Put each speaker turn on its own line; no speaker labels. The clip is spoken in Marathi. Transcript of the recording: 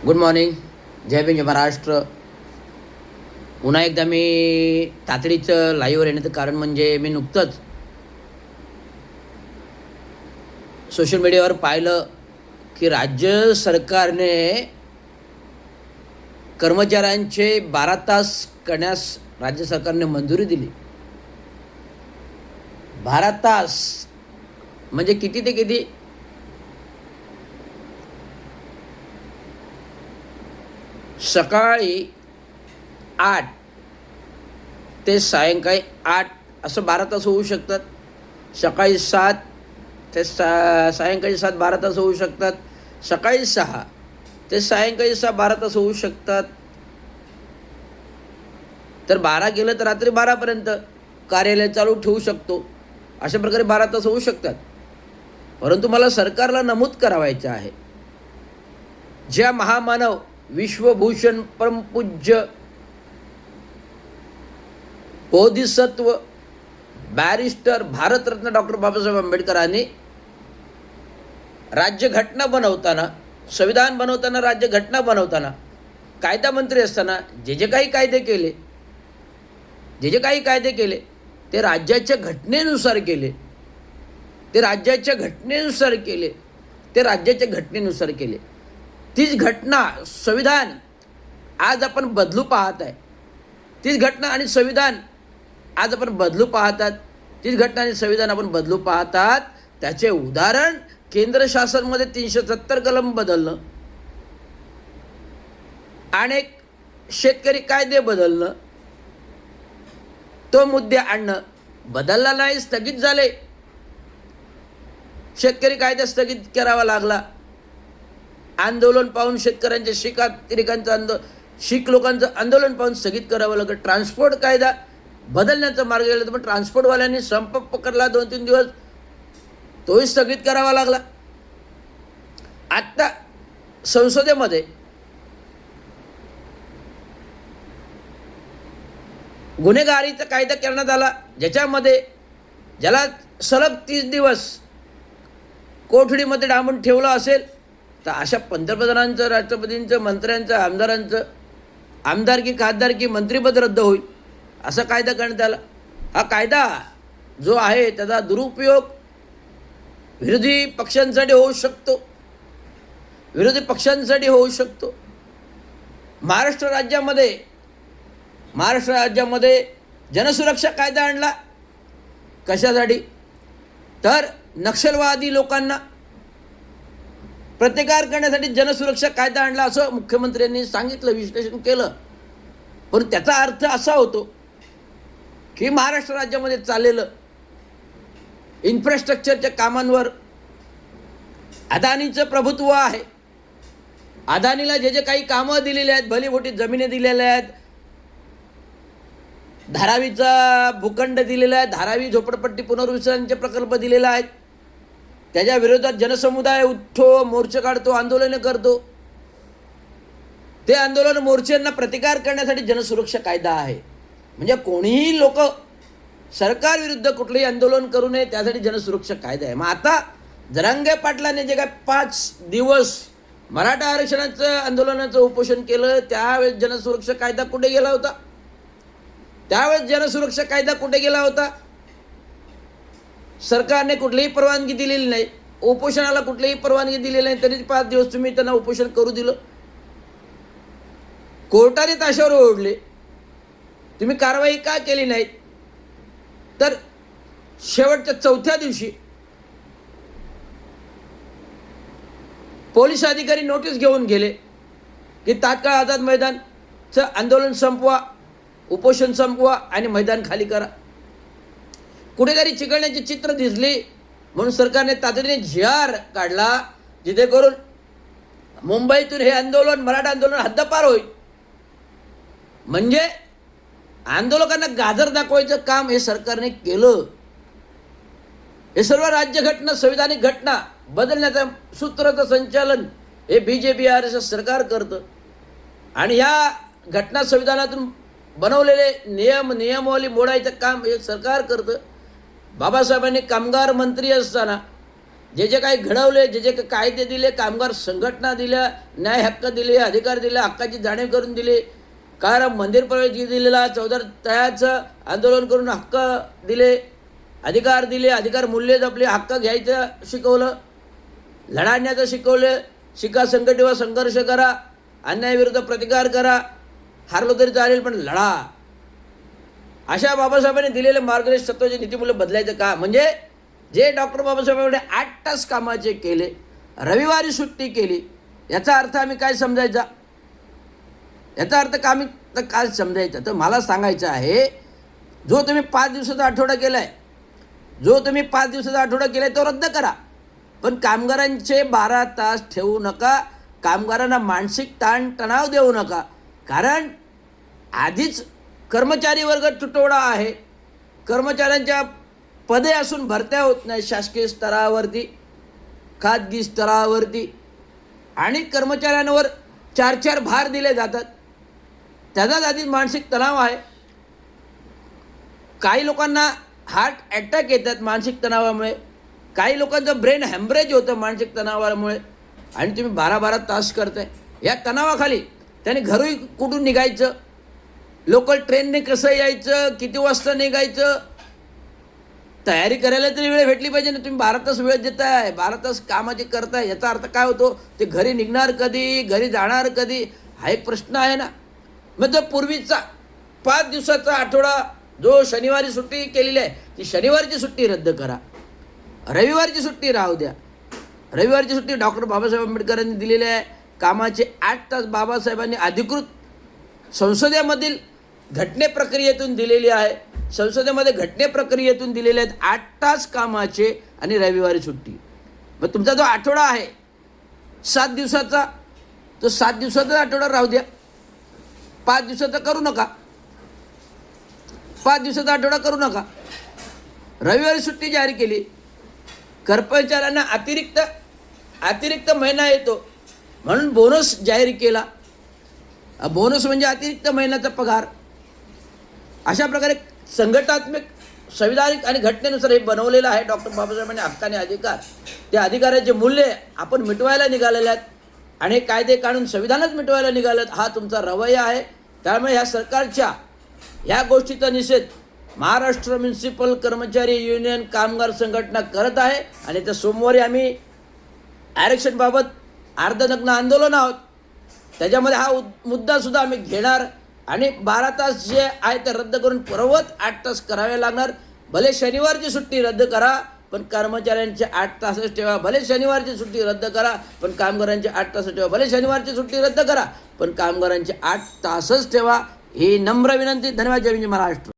Good morning. जय भीम, जय महाराष्ट्र. पुन्हा एकदा मी तातडीचं लाईव्हवर येण्याचं कारण म्हणजे मी नुकतंच सोशल मीडियावर पाहिलं की राज्य सरकारने कर्मचाऱ्यांचे 12 तास करण्यास राज्य सरकारने मंजुरी दिली. 12 तास म्हणजे किती ते किती? सकाळी 8 ते सायंकाळी 8 असं 12 तास होऊ शकतात. सकाळी 7 ते सायंकाळी 7 12 तास होऊ शकतात. सकाळी 6 ते सायंकाळी 6 12 तास होऊ शकतात. तर 12 केलं तर रात्री 12पर्यंत कार्यालय चालू ठेवू शकतो. अशा प्रकारे 12 तास होऊ शकतात. परंतु मला सरकारला नमूद करावायचं आहे, ज्या महामानव विश्वभूषण परमपूज्य बोधिसत्व बॅरिस्टर भारतरत्न डॉक्टर बाबासाहेब आंबेडकरांनी राज्यघटना बनवताना, संविधान बनवताना, राज्यघटना बनवताना, कायदा मंत्री असताना जे काही कायदे केले, जे काही कायदे केले ते राज्याच्या घटनेनुसार केले. ते राज्याच्या घटनेनुसार केले. ते राज्याच्या घटनेनुसार केले. तीच घटना संविधान आज आपण बदलू पाहत आहे. तीच घटना आणि संविधान आज आपण बदलू पाहतात. तीच घटना आणि संविधान आपण बदलू पाहतात. त्याचे उदाहरण केंद्र शासनमध्ये 370 कलम बदलणं, अनेक शेतकरी कायदे बदलणं, तो मुद्दे आणणं. बदलला नाही, स्थगित झाले. शेतकरी कायदा स्थगित करावा लागला. आंदोलन पाहून शेतकऱ्यांच्या शीख लोकांचं आंदोलन पाहून स्थगित करावं लागलं. ट्रान्सपोर्ट कायदा बदलण्याचा मार्ग गेला, तर पण ट्रान्सपोर्टवाल्यांनी संप पकडला 2-3 दिवस, तोही स्थगित करावा लागला. आत्ता संसदेमध्ये गुन्हेगारीचा कायदा करण्यात आला, ज्याच्यामध्ये ज्याला सलग 30 दिवस कोठडीमध्ये डांबून ठेवलं असेल, तर अशा पंतप्रधानांचं, राष्ट्रपतींचं, मंत्र्यांचं, आमदारांचं आमदारकी, खासदारकी, मंत्रिपद रद्द होईल असा कायदा करण्यात आला. हा कायदा जो आहे त्याचा दुरुपयोग विरोधी पक्षांसाठी होऊ शकतो. विरोधी पक्षांसाठी होऊ शकतो. महाराष्ट्र राज्यामध्ये जनसुरक्षा कायदा आणला. कशासाठी? तर नक्षलवादी लोकांना प्रतिकार करण्यासाठी जनसुरक्षा कायदा आणला असं मुख्यमंत्र्यांनी सांगितलं, विश्लेषण केलं. पण त्याचा अर्थ असा होतो की महाराष्ट्र राज्यामध्ये चाललेलं इन्फ्रास्ट्रक्चरच्या कामांवर अदानीचं प्रभुत्व आहे. अदानीला जे काही कामं दिलेली आहेत, भलीमोठी जमिनी दिलेल्या आहेत, धारावीचा भूखंड दिलेला आहे, धारावी झोपडपट्टी पुनर्वसनाचे प्रकल्प दिलेला आहेत. त्याच्या विरोधात जनसमुदाय उठतो, मोर्चे काढतो, आंदोलनं करतो. ते आंदोलन, मोर्चांना प्रतिकार करण्यासाठी जनसुरक्षा कायदा आहे. म्हणजे कोणीही लोक सरकारविरुद्ध कुठलंही आंदोलन करू नये, त्यासाठी जनसुरक्षा कायदा आहे. मग आता जरांगे पाटलांनी जे काय 5 दिवस मराठा आरक्षणाचं आंदोलनाचं उपोषण केलं, त्यावेळेस जनसुरक्षा कायदा कुठे गेला होता? सरकारने कुठलीही परवानगी दिलेली नाही. उपोषणाला कुठलीही परवानगी दिलेली नाही, तरी 5 दिवस तुम्ही त्यांना उपोषण करू दिलं. कोर्टाने ताशावर ओढले. तुम्ही कारवाई का केली नाही? तर शेवटच्या 4थ्या दिवशी पोलीस अधिकारी नोटीस घेऊन गेले की तात्काळ आझाद मैदानचं आंदोलन संपवा, उपोषण संपवा आणि मैदान खाली करा. कुठेतरी चिघळण्याची चित्र दिसली म्हणून सरकारने तातडीने GR काढला, जिथे करून मुंबईतून हे आंदोलन, मराठा आंदोलन हद्दपार होईल. म्हणजे आंदोलकांना गाजर दाखवायचं काम हे सरकारने केलं. हे सर्व राज्यघटना, संविधानिक घटना बदलण्याचं सूत्राचं संचालन हे BJP RSS सरकार करतं. आणि ह्या घटना संविधानातून बनवलेले नियमावली मोडायचं काम हे सरकार करतं. बाबासाहेबांनी कामगार मंत्री असताना जे जे काही घडवले, जे जे काही कायदे दिले, कामगार संघटना दिल्या, न्याय हक्क दिले, अधिकार दिले, हक्काची जाणीव करून दिली, कारण मंदिर प्रवेश दिलेला, चौदार तळ्याचं आंदोलन करून हक्क दिले, अधिकार दिले, अधिकार मूल्य जपले, हक्क घ्यायचं शिकवलं, लढण्याचं शिकवलं, शिका, संघटित व्हा, संघर्ष करा, अन्यायाविरुद्ध प्रतिकार करा, हारलो तरी चालेल पण लढा. अशा बाबासाहेबांनी दिलेले मार्गदर्शक तत्वाचे नीतिमूल्य बदलायचं का? म्हणजे जे डॉक्टर बाबासाहेबांनी 8 तास कामाचे केले, रविवारी सुट्टी केली, याचा अर्थ आम्ही काय समजायचा? याचा अर्थ का आम्ही तर काय समजायचं? तर मला सांगायचं आहे, जो तुम्ही 5 दिवसाचा आठवडा केला आहे, जो तुम्ही 5 दिवसाचा आठवडा केला आहे तो रद्द करा. पण कामगारांचे 12 तास ठेवू नका, कामगारांना मानसिक ताण तणाव देऊ नका. कारण आधीच कर्मचारी वर्ग तुटवडा आहे, कर्मचाऱ्यांच्या पदे असून भरत्या होत नाही शासकीय स्तरावरती, खाजगी स्तरावरती, आणि कर्मचाऱ्यांवर 4 भार दिले जातात, त्याचाच आधीच मानसिक तणाव आहे. काही लोकांना हार्ट अटॅक येतात मानसिक तणावामुळे, काही लोकांचं ब्रेन हॅम्ब्रेज होतं मानसिक तणावामुळे, आणि तुम्ही 12-12 तास करताय. या तणावाखाली त्याने घरी कुठून निघायचं, लोकल ट्रेनने कसं यायचं, किती वाजता निघायचं, तयारी करायला तरी वेळ भेटली पाहिजे ना. तुम्ही 12 तास वेळ देताय, 12 तास कामाची करताय, याचा अर्थ काय होतो? ते घरी निघणार कधी, घरी जाणार कधी, हा एक प्रश्न आहे ना. मग जो पूर्वीचा 5 दिवसाचा आठवडा जो शनिवारी सुट्टी केलेली आहे, ती शनिवारची सुट्टी रद्द करा, रविवारची सुट्टी राहू द्या. रविवारची सुट्टी डॉक्टर बाबासाहेब आंबेडकरांनी दिलेली आहे. कामाचे 8 तास बाबासाहेबांनी अधिकृत संसदेमधील घटने प्रक्रियेतून दिलेली आहे. संसदेमध्ये घटने प्रक्रियेतून दिलेले आहेत 8 तास कामाचे आणि रविवारी सुट्टी. मग तुमचा जो आठवडा आहे 7 दिवसाचा, तो 7 दिवसाचा आठवडा राहू द्या, 5 दिवसाचा करू नका, 5 दिवसाचा आठवडा करू नका. रविवारी सुट्टी जाहीर केली, कर्मचाऱ्यांना अतिरिक्त महिना येतो म्हणून बोनस जाहीर केला. बोनस म्हणजे अतिरिक्त महिन्याचा पगार. अशा प्रकारे संघटनात्मक, संविधानिक आणि घटनेनुसार हे बनवलेलं आहे डॉक्टर बाबासाहेबांनी हक्क आणि अधिकार. त्या अधिकाराचे मूल्य आपण मिटवायला निघालेले आहेत, आणि हे कायदे काढून संविधानच मिटवायला निघालेत. हा तुमचा रवैया आहे. त्यामुळे ह्या सरकारच्या ह्या गोष्टीचा निषेध महाराष्ट्र म्युनिसिपल कर्मचारी युनियन कामगार संघटना करत आहे. आणि त्या सोमवारी आम्ही आरक्षणबाबत अर्धनग्न आंदोलन आहोत, त्याच्यामध्ये हा मुद्दासुद्धा आम्ही घेणार. आणि 12 तास जे आहे ते रद्द करून परवत 8 तास करावे लागणार. भले शनिवारची सुट्टी रद्द करा, पण कर्मचाऱ्यांचे 8 तासच ठेवा. भले शनिवारची सुट्टी रद्द करा, पण कामगारांचे 8 तास ठेवा. भले शनिवारची सुट्टी रद्द करा, पण कामगारांचे 8 तासच ठेवा. ही नम्र विनंती. धन्यवाद. जय हिंद, महाराष्ट्र.